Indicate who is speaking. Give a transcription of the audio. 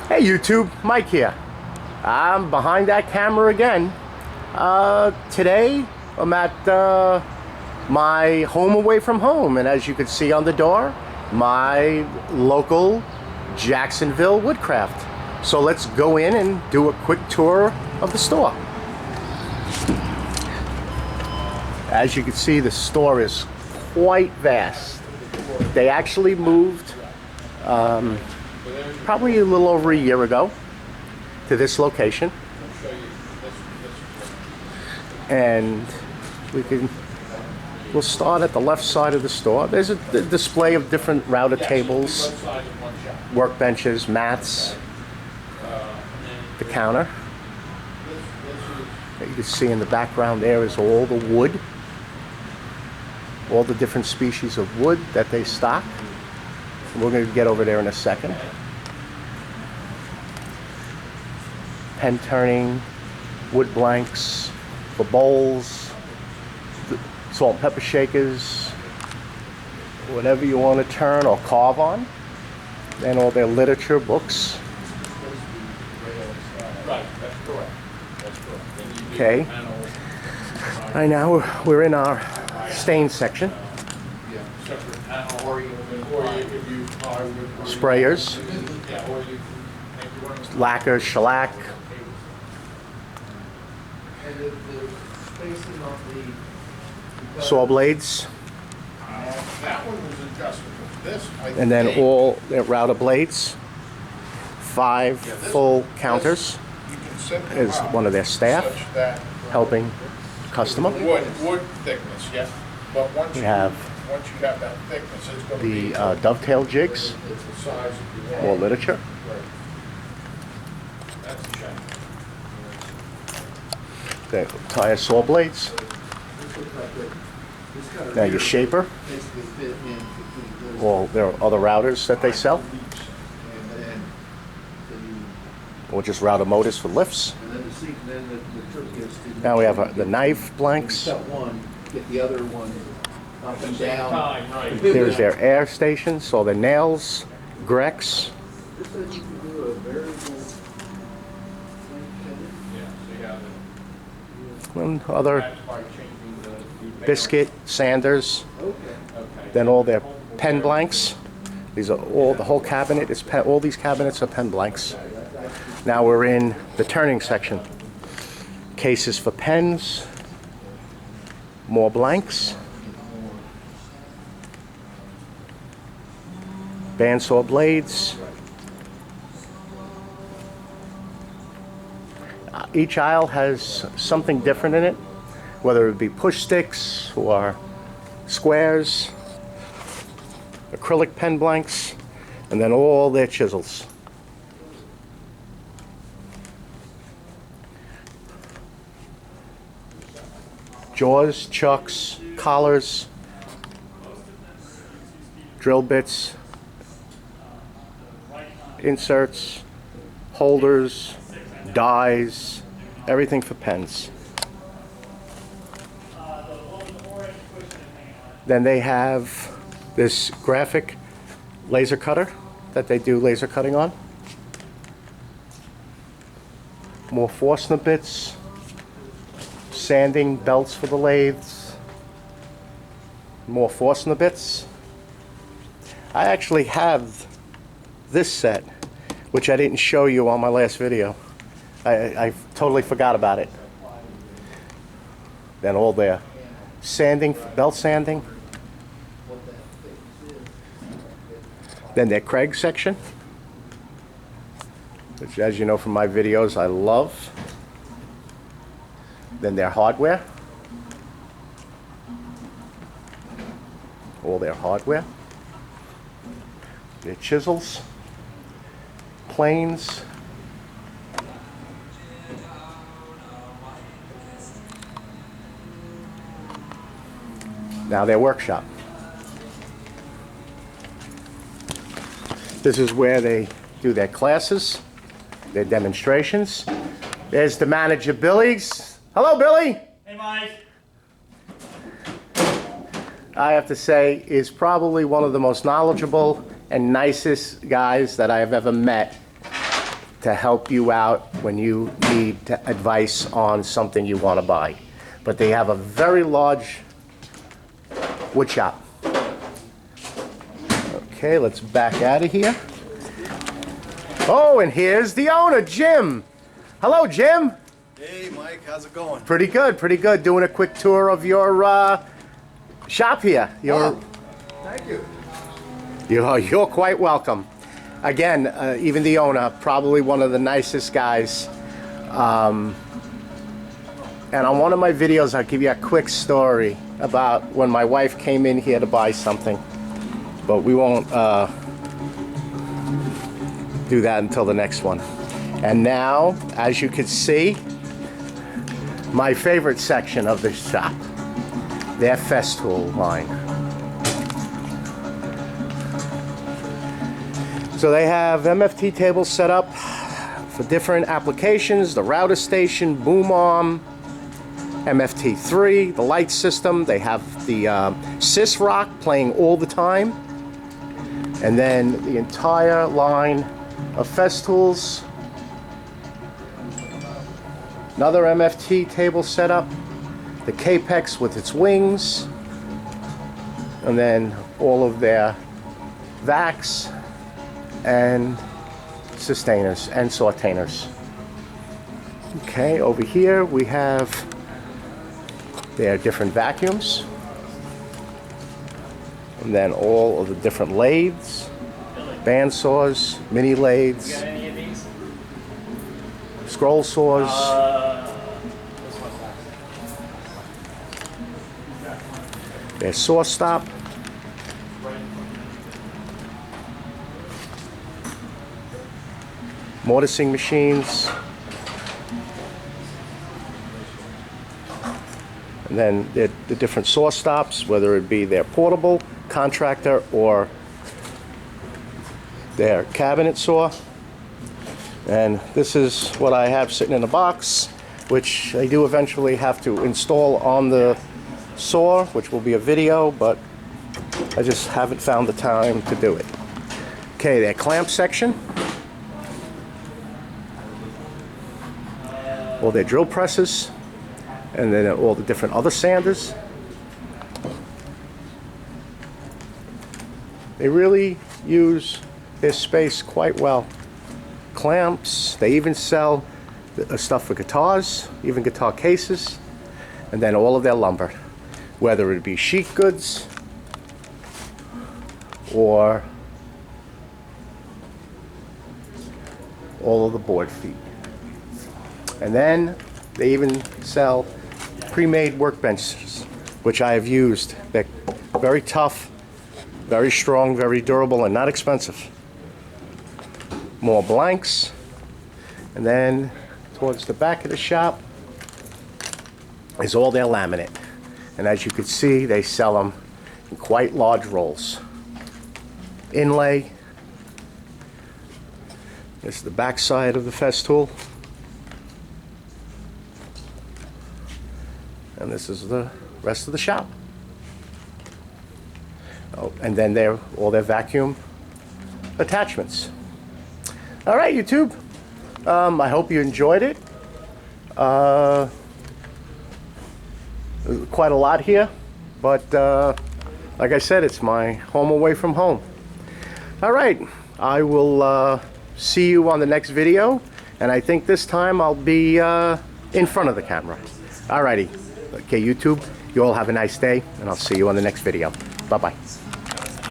Speaker 1: Hey YouTube, Mike here. I'm behind that camera again. Today I'm at my home away from home, and as you can see on the door, my local Jacksonville Woodcraft. So let's go in and do a quick tour of the store. As you can see, the store is quite vast. They actually moved probably a little over a year ago to this location, and we'll start at the left side of the store. There's a display of different router tables, workbenches, mats, the counter. You can see in the background there is all the wood, all the different species of wood that they stock. We're going to get over there in a second. Pen turning, wood blanks, for bowls, salt and pepper shakers, whatever you want to turn or carve on, and all their literature, books. Okay. Right now we're in our stain section. Sprayers, lacquer, shellac. Saw blades. And then all their router blades. 5 full counters is one of their staff helping the customer.
Speaker 2: Wood thickness, yeah. But once
Speaker 1: we have
Speaker 2: you have that thickness, it's going to be
Speaker 1: the dovetail jigs, more literature. Okay, tire saw blades. Now your shaper. Well, there are other routers that they sell, or just router motors for lifts. Now we have the knife blanks. There's their air stations, so the nails, Grex, and other biscuit, sanders. Then all their pen blanks. These are all, the whole cabinet is pen, all these cabinets are pen blanks. Now we're in the turning section. Cases for pens, more blanks, bandsaw blades. Each aisle has something different in it, whether it be push sticks or squares, acrylic pen blanks, and then all their chisels. Jaws, chucks, collars, drill bits, inserts, holders, dies, everything for pens. Then they have this graphic laser cutter that they do laser cutting on. More Forstner bits, sanding belts for the lathes, more Forstner bits. I actually have this set, which I didn't show you on my last video. I totally forgot about it. Then all their sanding, belt sanding. Then their Craig section, which, as you know from my videos, I love. Then their hardware. All their hardware. Their chisels, planes, now their workshop. This is where they do their classes, their demonstrations. There's the manager, Billy. Hello, Billy.
Speaker 3: Hey, Mike.
Speaker 1: I have to say, is probably one of the most knowledgeable and nicest guys that I have ever met to help you out when you need advice on something you want to buy. But they have a very large wood shop. Okay, let's back out of here. Oh, and here's the owner, Jim. Hello, Jim.
Speaker 3: Hey, Mike, how's it going?
Speaker 1: Pretty good, pretty good. Doing a quick tour of your shop here.
Speaker 3: Thank you.
Speaker 1: You're quite welcome. Again, even the owner, probably one of the nicest guys. And on one of my videos, I'll give you a quick story about when my wife came in here to buy something. But we won't do that until the next one. And now, as you can see, my favorite section of the shop, their Festool line. So they have MFT tables set up for different applications, the router station, boom arm, MFT3, the light system. They have the sys rock playing all the time. And then the entire line of Festools. Another MFT table set up. The Capex with its wings. And then all of their vacs and sustainers and sortainers. Okay, over here we have their different vacuums. And then all of the different lathes, band saws, mini lathes,
Speaker 4: You got any of these?
Speaker 1: scroll saws,
Speaker 4: This one's not.
Speaker 1: their saw stop, mortising machines, and then the different saw stops, whether it be their portable, contractor, or their cabinet saw. And this is what I have sitting in a box, which I do eventually have to install on the saw, which will be a video, but I just haven't found the time to do it. Okay, their clamp section. All their drill presses, and then all the different other sanders. They really use their space quite well. Clamps, they even sell stuff for guitars, even guitar cases, and then all of their lumber, whether it be sheet goods or all of the board feet. And then they even sell pre-made workbenches, which I have used. They're very tough, very strong, very durable, and not expensive. More blanks. And then towards the back of the shop is all their laminate. And as you can see, they sell them in quite large rolls. Inlay. This is the back side of the Festool. And this is the rest of the shop. Oh, and then all their vacuum attachments. All right, YouTube. I hope you enjoyed it. Quite a lot here, but like I said, it's my home away from home. All right, I will see you on the next video, and I think this time I'll be in front of the camera. All righty. Okay, YouTube, you all have a nice day, and I'll see you on the next video. Bye-bye.